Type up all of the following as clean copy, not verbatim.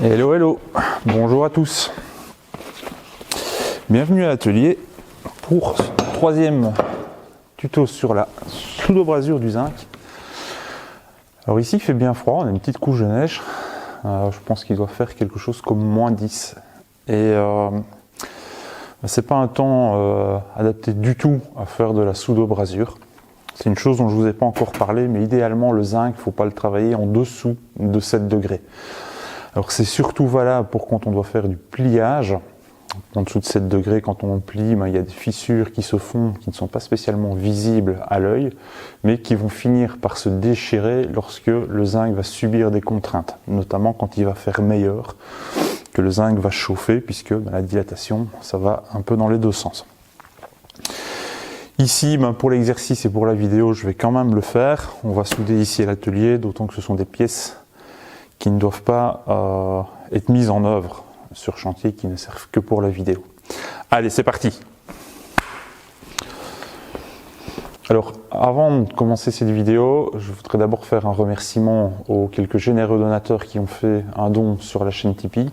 Hello, hello, bonjour à tous. Bienvenue à l'atelier pour ce troisième tuto sur la pseudo-brasure du zinc. Alors ici il fait bien froid, on a une petite couche de neige. Je pense qu'il doit faire quelque chose comme moins 10. Et c'est pas un temps adapté du tout à faire de la pseudo-brasure. C'est une chose dont je ne vous ai pas encore parlé, mais idéalement le zinc, il ne faut pas le travailler en dessous de 7 degrés. Alors c'est surtout valable pour quand on doit faire du pliage. En dessous de 7 degrés, quand on plie, il y a des fissures qui se font, qui ne sont pas spécialement visibles à l'œil, mais qui vont finir par se déchirer lorsque le zinc va subir des contraintes, notamment quand il va faire meilleur, que le zinc va chauffer, puisque la dilatation, ça va un peu dans les deux sens. Ici, pour l'exercice et pour la vidéo, je vais quand même le faire. On va souder ici à l'atelier, d'autant que ce sont des pièces qui ne doivent pas être mises en œuvre sur chantier, qui ne servent que pour la vidéo. Allez, c'est parti! Alors, avant de commencer cette vidéo, je voudrais d'abord faire un remerciement aux quelques généreux donateurs qui ont fait un don sur la chaîne Tipeee.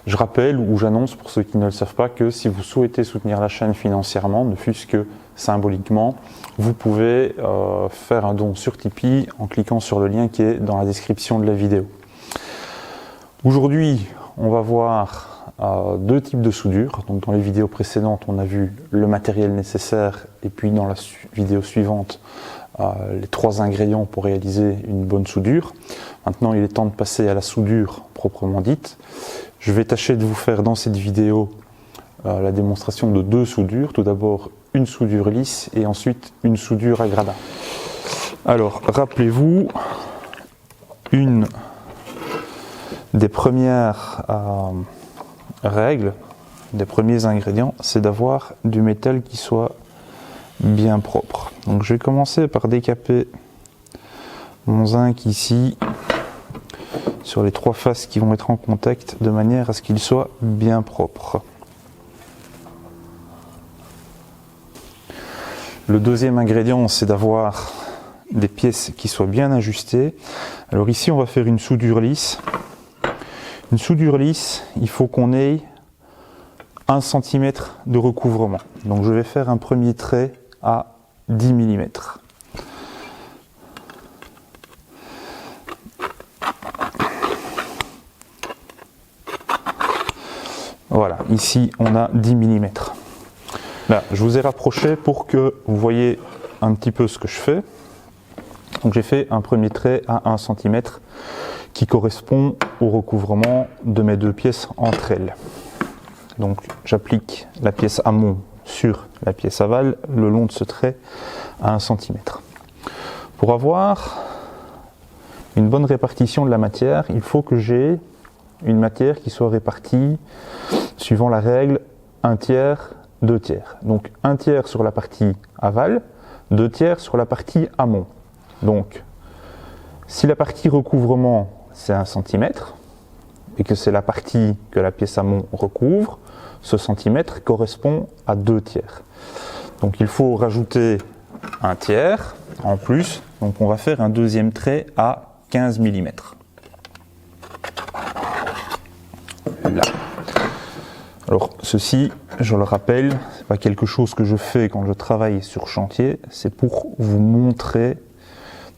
Je rappelle ou j'annonce pour ceux qui ne le savent pas que si vous souhaitez soutenir la chaîne financièrement, ne fût-ce que symboliquement, vous pouvez faire un don sur Tipeee en cliquant sur le lien qui est dans la description de la vidéo. Aujourd'hui, on va voir deux types de soudure. Donc dans les vidéos précédentes, on a vu le matériel nécessaire et puis dans la vidéo suivante, les 3 ingrédients pour réaliser une bonne soudure. Maintenant, il est temps de passer à la soudure proprement dite. Je vais tâcher de vous faire dans cette vidéo la démonstration de 2 soudures. Tout d'abord une soudure lisse et ensuite une soudure à gradin. Alors, rappelez-vous, une des premières règles, des premiers ingrédients, c'est d'avoir du métal qui soit bien propre. Donc je vais commencer par décaper mon zinc ici sur les 3 faces qui vont être en contact de manière à ce qu'il soit bien propre. Le deuxième ingrédient, c'est d'avoir des pièces qui soient bien ajustées. Alors ici, on va faire une soudure lisse. Une soudure lisse, il faut qu'on ait 1 cm de recouvrement. Donc je vais faire un premier trait à 10 mm. Voilà, ici on a 10 mm. Là, je vous ai rapproché pour que vous voyez un petit peu ce que je fais. Donc j'ai fait un premier trait à 1 cm qui correspond au recouvrement de mes 2 pièces entre elles. Donc j'applique la pièce amont sur la pièce aval le long de ce trait à 1 cm. Pour avoir une bonne répartition de la matière, il faut que j'ai une matière qui soit répartie suivant la règle 1/3, 2/3. Donc 1/3 sur la partie aval, 2/3 sur la partie amont. Donc si la partie recouvrement c'est 1 cm et que c'est la partie que la pièce amont recouvre, ce centimètre correspond à 2/3. Donc il faut rajouter 1/3 en plus, donc on va faire un deuxième trait à 15 mm. Là. Alors ceci, je le rappelle, ce n'est pas quelque chose que je fais quand je travaille sur chantier, c'est pour vous montrer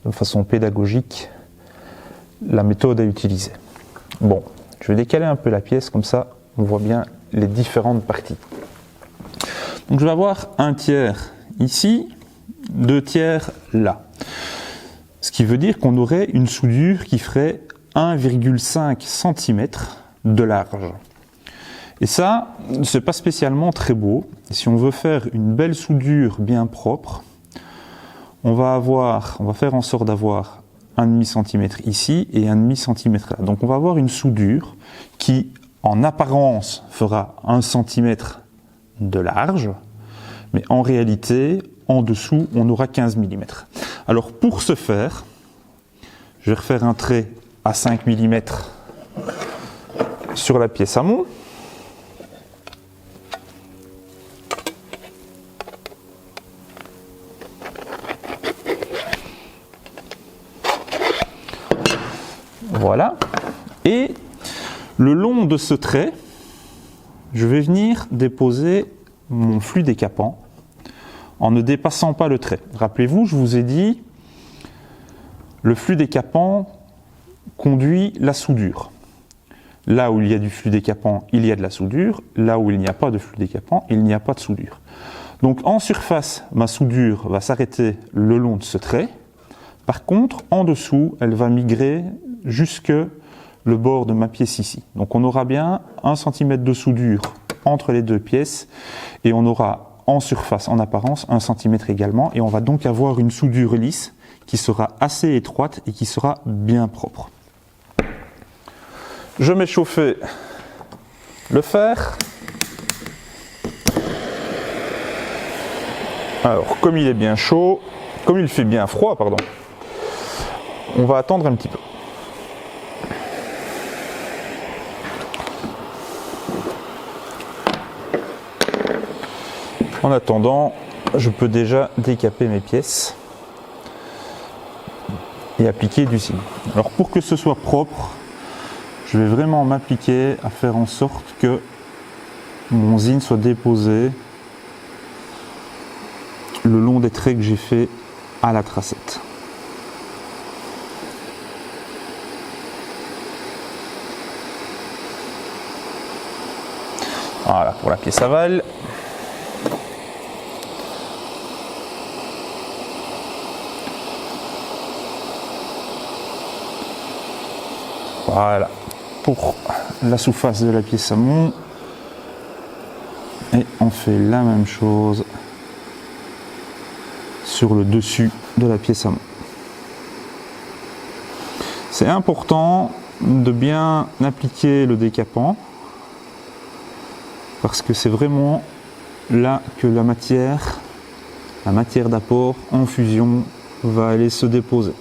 de façon pédagogique la méthode à utiliser. Bon, je vais décaler un peu la pièce, comme ça on voit bien les différentes parties. Donc je vais avoir 1/3 ici, 2/3 là. Ce qui veut dire qu'on aurait une soudure qui ferait 1,5 cm de large. Et ça, c'est pas spécialement très beau. Si on veut faire une belle soudure bien propre, on va faire en sorte d'avoir 1,5 cm ici et 1,5 cm là. Donc on va avoir une soudure qui, en apparence, fera 1 cm de large, mais en réalité, en dessous, on aura 15 mm. Alors pour ce faire, je vais refaire un trait à 5 mm sur la pièce amont. Voilà. Et Le long de ce trait, je vais venir déposer mon flux décapant en ne dépassant pas le trait. Rappelez-vous, je vous ai dit, le flux décapant conduit la soudure. Là où il y a du flux décapant, il y a de la soudure. Là où il n'y a pas de flux décapant, il n'y a pas de soudure. Donc en surface, ma soudure va s'arrêter le long de ce trait. Par contre, en dessous, elle va migrer jusque le bord de ma pièce ici. Donc on aura bien 1 cm de soudure entre les deux pièces et on aura en surface, en apparence, 1 cm également. Et on va donc avoir une soudure lisse qui sera assez étroite et qui sera bien propre. Je mets chauffer le fer. Alors, comme il est bien chaud, comme il fait bien froid, pardon, on va attendre un petit peu. En attendant, je peux déjà décaper mes pièces et appliquer du ciment. Alors, pour que ce soit propre, je vais vraiment m'appliquer à faire en sorte que mon zine soit déposé le long des traits que j'ai fait à la tracette. Voilà pour la pièce aval. Voilà pour la sous-face de la pièce amont. Et on fait la même chose sur le dessus de la pièce amont. C'est important de bien appliquer le décapant parce que c'est vraiment là que la matière d'apport en fusion va aller se déposer.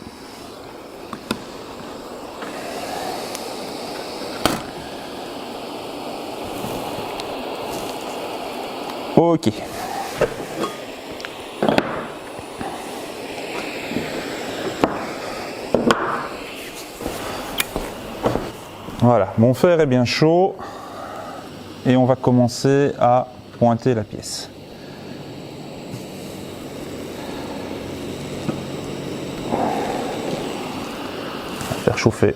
Ok. Voilà, mon fer est bien chaud et on va commencer à pointer la pièce. On va faire chauffer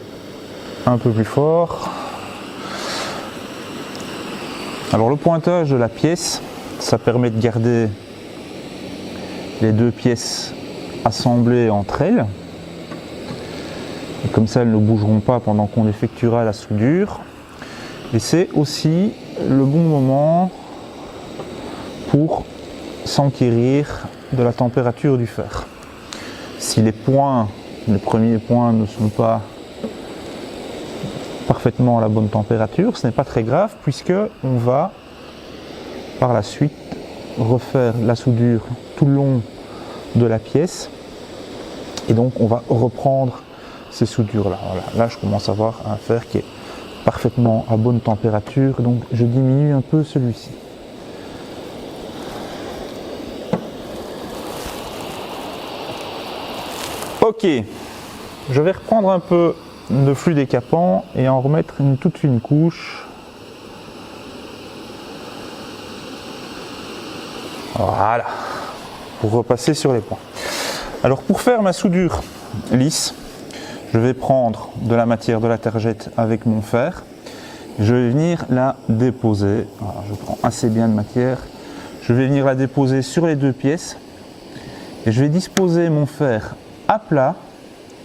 un peu plus fort. Alors le pointage de la pièce, ça permet de garder les deux pièces assemblées entre elles. Et comme ça, elles ne bougeront pas pendant qu'on effectuera la soudure. Et c'est aussi le bon moment pour s'enquérir de la température du fer. Si les premiers points ne sont pas parfaitement à la bonne température, ce n'est pas très grave puisque on va par la suite refaire la soudure tout le long de la pièce et donc on va reprendre ces soudures là. Voilà. Là je commence à avoir un fer qui est parfaitement à bonne température, donc je diminue un peu celui-ci. Ok, je vais reprendre un peu de flux décapant et en remettre une toute fine couche. Voilà, pour repasser sur les points. Alors pour faire ma soudure lisse, je vais prendre de la matière de la targette avec mon fer. Je vais venir la déposer. Voilà, je prends assez bien de matière. Je vais venir la déposer sur les deux pièces. Et je vais disposer mon fer à plat,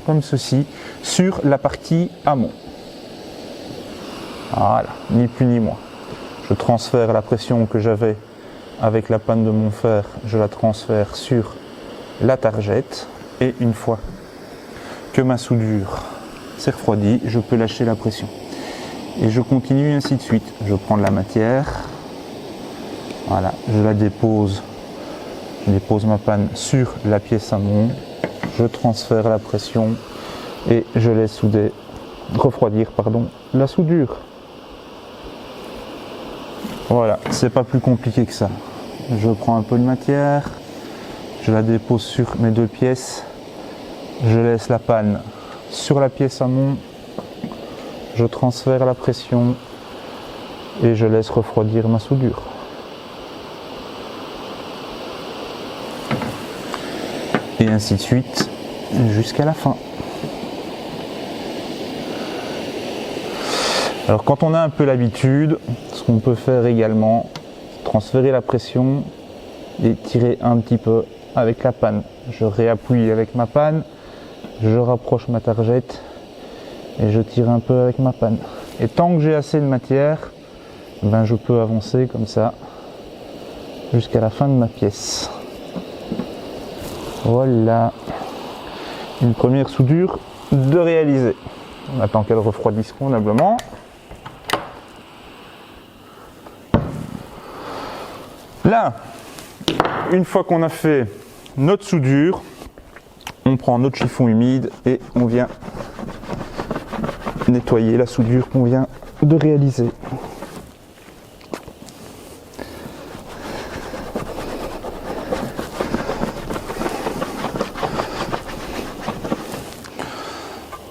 comme ceci, sur la partie amont. Voilà, ni plus ni moins. Je transfère la pression que j'avais avec la panne de mon fer, je la transfère sur la targette. Et une fois que ma soudure s'est refroidie, je peux lâcher la pression. Et je continue ainsi de suite. Je prends de la matière, voilà, je la dépose, je dépose ma panne sur la pièce amont, je transfère la pression et je laisse refroidir la soudure. Voilà, c'est pas plus compliqué que ça. Je prends un peu de matière, je la dépose sur mes deux pièces, je laisse la panne sur la pièce amont, je transfère la pression et je laisse refroidir ma soudure. Et ainsi de suite jusqu'à la fin. Alors quand on a un peu l'habitude, ce qu'on peut faire également, c'est transférer la pression et tirer un petit peu avec la panne. Je réappuie avec ma panne, je rapproche ma targette et je tire un peu avec ma panne. Et tant que j'ai assez de matière, ben je peux avancer comme ça jusqu'à la fin de ma pièce. Voilà, une première soudure de réaliser. On attend qu'elle refroidisse convenablement. Là, une fois qu'on a fait notre soudure, on prend notre chiffon humide et on vient nettoyer la soudure qu'on vient de réaliser.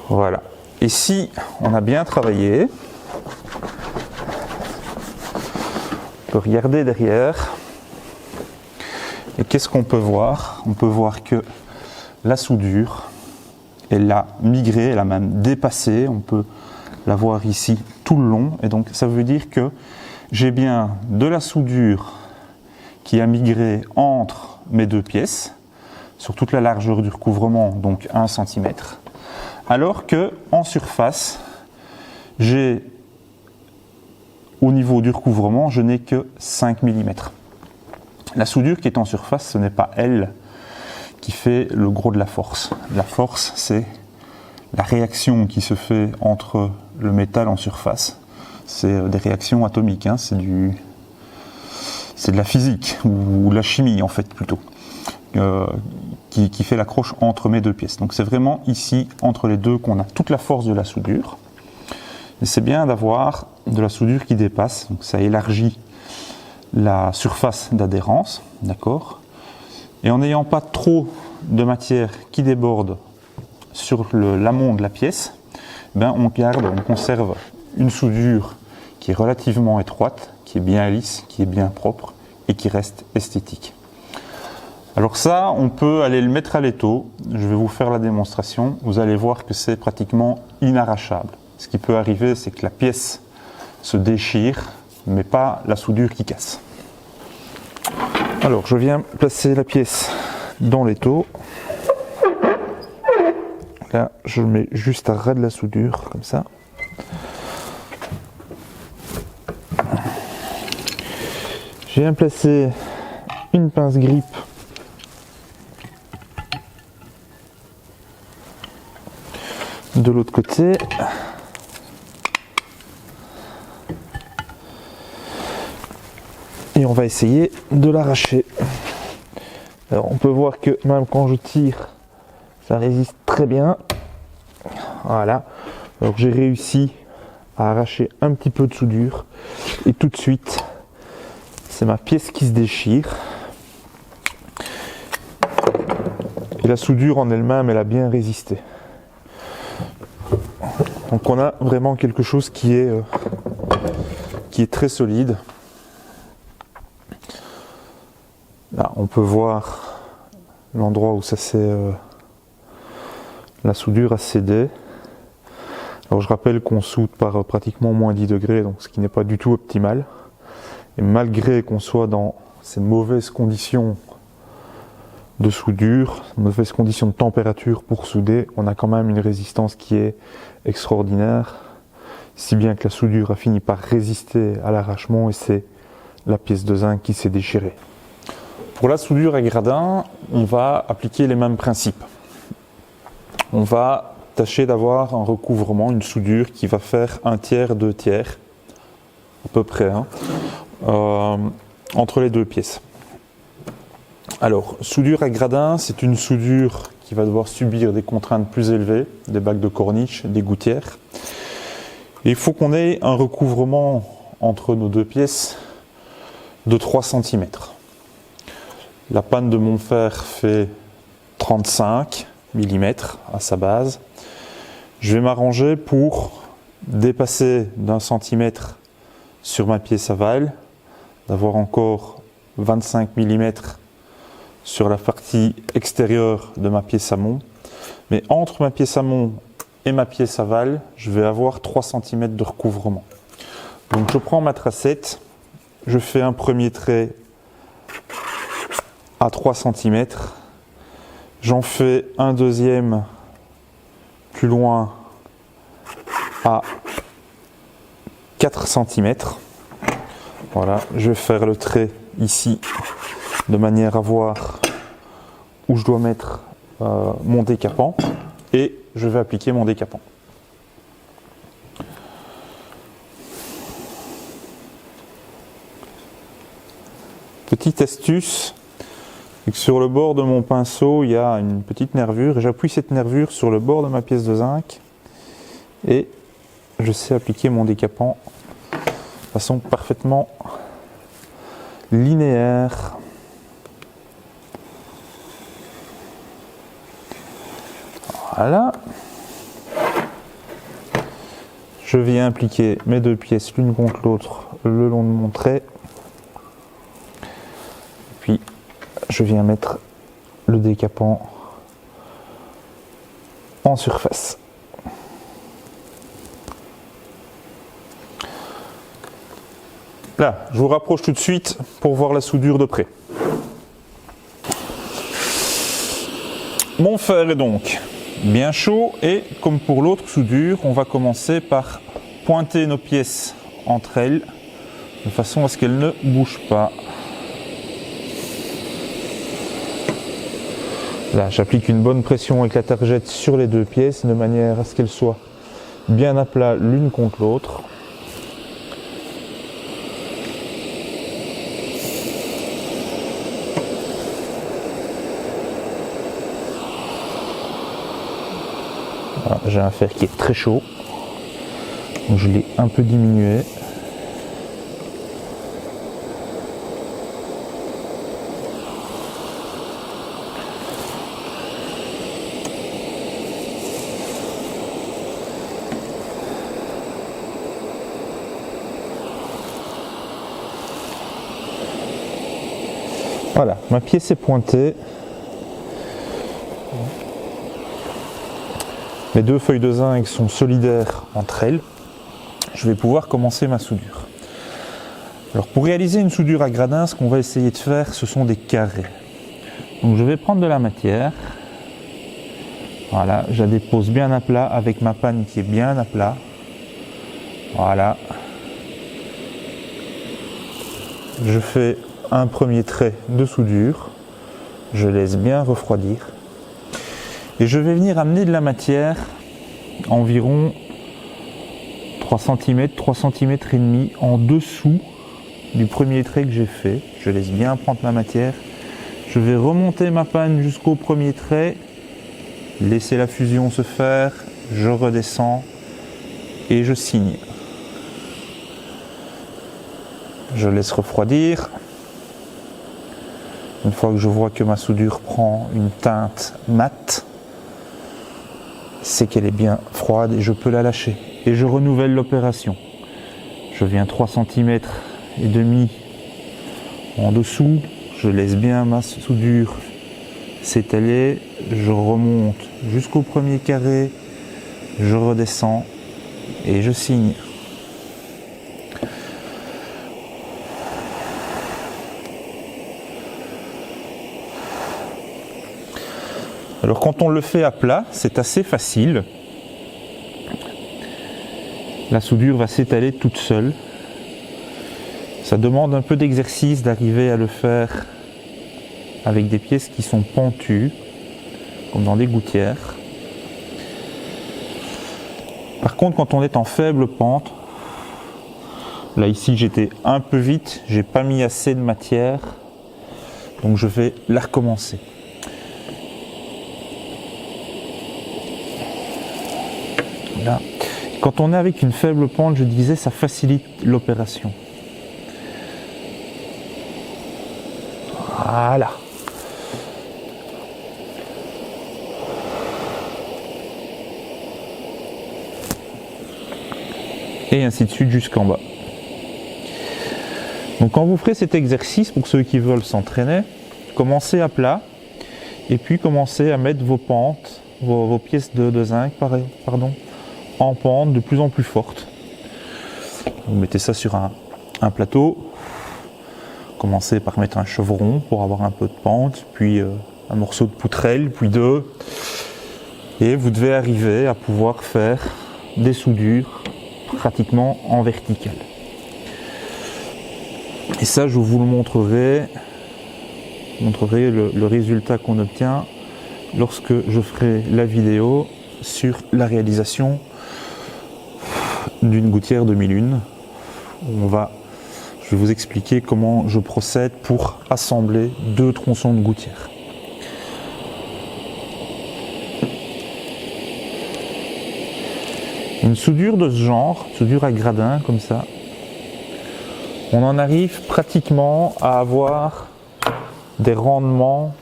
Voilà. Et si on a bien travaillé, on peut regarder derrière. Et qu'est-ce qu'on peut voir? On peut voir que la soudure, elle a migré, elle a même dépassé. On peut la voir ici tout le long. Et donc ça veut dire que j'ai bien de la soudure qui a migré entre mes deux pièces, sur toute la largeur du recouvrement, donc 1 cm. Alors que en surface, j'ai au niveau du recouvrement, je n'ai que 5 mm. La soudure qui est en surface, ce n'est pas elle qui fait le gros de la force. La force, c'est la réaction qui se fait entre le métal en surface. C'est des réactions atomiques, hein, c'est de la physique, ou la chimie en fait plutôt, qui fait l'accroche entre mes deux pièces. Donc c'est vraiment ici, entre les deux, qu'on a toute la force de la soudure. Et c'est bien d'avoir de la soudure qui dépasse, donc ça élargit la surface d'adhérence, d'accord. Et en n'ayant pas trop de matière qui déborde sur l'amont de la pièce, ben on conserve une soudure qui est relativement étroite, qui est bien lisse, qui est bien propre et qui reste esthétique. Alors ça, on peut aller le mettre à l'étau. Je vais vous faire la démonstration. Vous allez voir que c'est pratiquement inarrachable. Ce qui peut arriver, c'est que la pièce se déchire, mais pas la soudure qui casse. Alors, je viens placer la pièce dans l'étau. Là, je le mets juste à ras de la soudure, comme ça. Je viens placer une pince grippe de l'autre côté. Et on va essayer de l'arracher. Alors on peut voir que même quand je tire, ça résiste très bien. Voilà. Alors j'ai réussi à arracher un petit peu de soudure. Et tout de suite, c'est ma pièce qui se déchire. Et la soudure en elle-même, elle a bien résisté. Donc on a vraiment quelque chose qui est très solide. Là, on peut voir l'endroit où la soudure a cédé. Alors je rappelle qu'on soude par pratiquement moins 10 degrés, donc ce qui n'est pas du tout optimal. Et malgré qu'on soit dans ces mauvaises conditions de soudure, mauvaises conditions de température pour souder, on a quand même une résistance qui est extraordinaire, si bien que la soudure a fini par résister à l'arrachement et c'est la pièce de zinc qui s'est déchirée. Pour la soudure à gradin, on va appliquer les mêmes principes. On va tâcher d'avoir un recouvrement, une soudure qui va faire 1/3, 2/3, à peu près, hein, entre les deux pièces. Alors, soudure à gradin, c'est une soudure qui va devoir subir des contraintes plus élevées, des bacs de corniche, des gouttières. Et il faut qu'on ait un recouvrement entre nos deux pièces de 3 cm. La panne de mon fer fait 35 mm à sa base. Je vais m'arranger pour dépasser d'1 centimètre sur ma pièce aval, d'avoir encore 25 mm sur la partie extérieure de ma pièce amont. Mais entre ma pièce amont et ma pièce aval, je vais avoir 3 cm de recouvrement. Donc je prends ma tracette, je fais un premier trait à 3 cm, j'en fais un deuxième plus loin à 4 cm. Voilà, je vais faire le trait ici de manière à voir où je dois mettre mon décapant et je vais appliquer mon décapant. Petite astuce, c'est que sur le bord de mon pinceau il y a une petite nervure et j'appuie cette nervure sur le bord de ma pièce de zinc et je sais appliquer mon décapant de façon parfaitement linéaire. Voilà. Je viens appliquer mes deux pièces l'une contre l'autre le long de mon trait. Puis je viens mettre le décapant en surface. Là, je vous rapproche tout de suite pour voir la soudure de près. Mon fer est donc bien chaud et comme pour l'autre soudure, on va commencer par pointer nos pièces entre elles de façon à ce qu'elles ne bougent pas. Là, j'applique une bonne pression avec la targette sur les deux pièces de manière à ce qu'elles soient bien à plat l'une contre l'autre. Voilà, j'ai un fer qui est très chaud, donc je l'ai un peu diminué. Voilà, ma pièce est pointée. Les deux feuilles de zinc sont solidaires entre elles. Je vais pouvoir commencer ma soudure. Alors pour réaliser une soudure à gradin, ce qu'on va essayer de faire, ce sont des carrés. Donc je vais prendre de la matière. Voilà, je la dépose bien à plat avec ma panne qui est bien à plat. Voilà. Je fais un premier trait de soudure. Je laisse bien refroidir. Et je vais venir amener de la matière environ 3 cm, 3 cm et demi en dessous du premier trait que j'ai fait. Je laisse bien prendre ma matière. Je vais remonter ma panne jusqu'au premier trait, laisser la fusion se faire, je redescends et je signe. Je laisse refroidir. Une fois que je vois que ma soudure prend une teinte mate, c'est qu'elle est bien froide et je peux la lâcher. Et je renouvelle l'opération. Je viens 3 cm et demi en dessous, je laisse bien ma soudure s'étaler, je remonte jusqu'au premier carré, je redescends et je signe. Alors quand on le fait à plat, c'est assez facile. La soudure va s'étaler toute seule. Ça demande un peu d'exercice d'arriver à le faire avec des pièces qui sont pentues, comme dans des gouttières. Par contre, quand on est en faible pente, là ici j'étais un peu vite, j'ai pas mis assez de matière, donc je vais la recommencer. Là. Quand on est avec une faible pente, je disais, ça facilite l'opération. Voilà. et ainsi de suite jusqu'en bas. Donc quand vous ferez cet exercice, pour ceux qui veulent s'entraîner, commencez à plat et puis commencez à mettre vos pentes, vos pièces de zinc en pente de plus en plus forte. Vous mettez ça sur un plateau, commencez par mettre un chevron pour avoir un peu de pente, puis un morceau de poutrelle, puis deux, et vous devez arriver à pouvoir faire des soudures pratiquement en verticale. Et ça, je vous le montrerai le résultat qu'on obtient lorsque je ferai la vidéo sur la réalisation d'une gouttière demi-lune. Je vais vous expliquer comment je procède pour assembler 2 tronçons de gouttière. Une soudure de ce genre, soudure à gradin comme ça, on en arrive pratiquement à avoir des rendements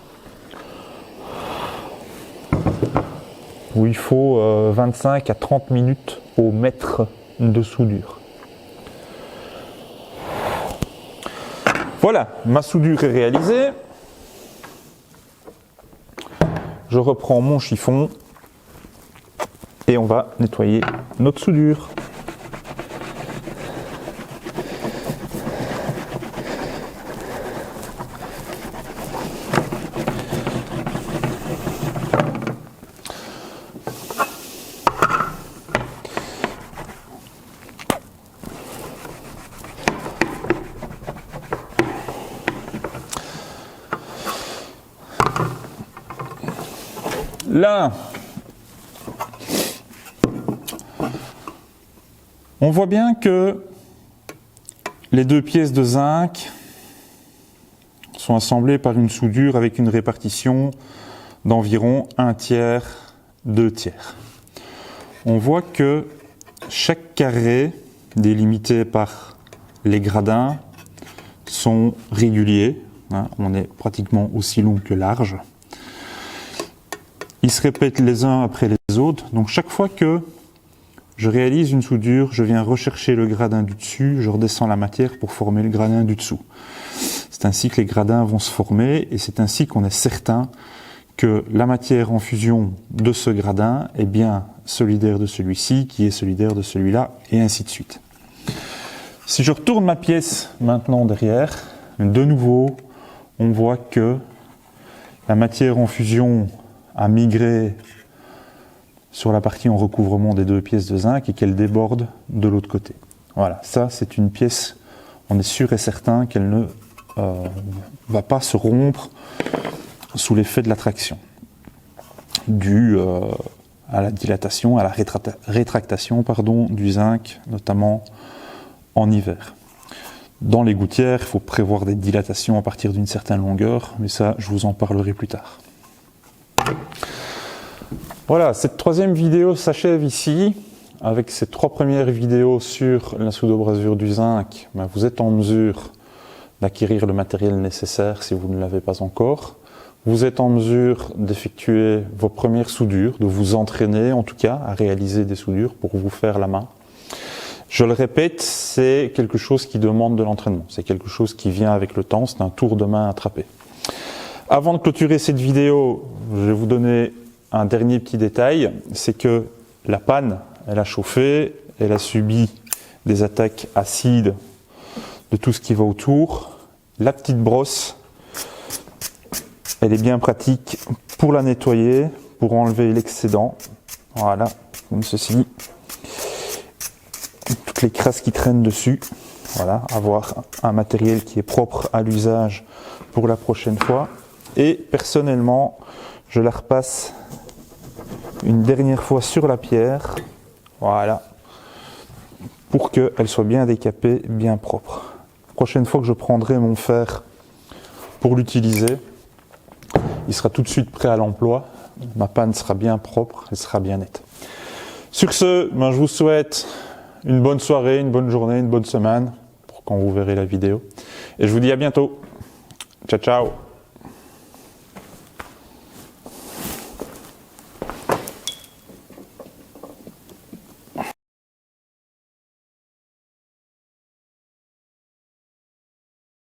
où il faut 25 à 30 minutes au mètre de soudure. Voilà, ma soudure est réalisée. Je reprends mon chiffon et on va nettoyer notre soudure. Là, on voit bien que les 2 pièces de zinc sont assemblées par une soudure avec une répartition d'environ 1/3, 2/3. On voit que chaque carré délimité par les gradins sont réguliers, hein, on est pratiquement aussi long que large. Ils se répètent les uns après les autres, donc chaque fois que je réalise une soudure, je viens rechercher le gradin du dessus, je redescends la matière pour former le gradin du dessous. C'est ainsi que les gradins vont se former et c'est ainsi qu'on est certain que la matière en fusion de ce gradin est bien solidaire de celui-ci, qui est solidaire de celui-là, et ainsi de suite. Si je retourne ma pièce maintenant derrière, de nouveau, on voit que la matière en fusion a migré sur la partie en recouvrement des 2 pièces de zinc et qu'elle déborde de l'autre côté. Voilà, ça c'est une pièce, on est sûr et certain qu'elle ne va pas se rompre sous l'effet de l'attraction, dû à la dilatation, à la rétractation du zinc, notamment en hiver. Dans les gouttières, il faut prévoir des dilatations à partir d'une certaine longueur, mais ça je vous en parlerai plus tard. Voilà, cette 3e vidéo s'achève ici. Avec ces 3 premières vidéos sur la pseudo-brasure du zinc, vous êtes en mesure d'acquérir le matériel nécessaire si vous ne l'avez pas encore. Vous êtes en mesure d'effectuer vos premières soudures, de vous entraîner en tout cas à réaliser des soudures pour vous faire la main. Je le répète, c'est quelque chose qui demande de l'entraînement. C'est quelque chose qui vient avec le temps, c'est un tour de main attrapé. Avant de clôturer cette vidéo, je vais vous donner un dernier petit détail, c'est que la panne, elle a chauffé, elle a subi des attaques acides de tout ce qui va autour. La petite brosse, elle est bien pratique pour la nettoyer, pour enlever l'excédent. Voilà, comme ceci. Toutes les crasses qui traînent dessus. Voilà, avoir un matériel qui est propre à l'usage pour la prochaine fois. Et personnellement, je la repasse une dernière fois sur la pierre, voilà, pour qu'elle soit bien décapée, bien propre. La prochaine fois que je prendrai mon fer pour l'utiliser, il sera tout de suite prêt à l'emploi, ma panne sera bien propre, elle sera bien nette. Sur ce, je vous souhaite une bonne soirée, une bonne journée, une bonne semaine, pour quand vous verrez la vidéo, et je vous dis à bientôt. Ciao, ciao.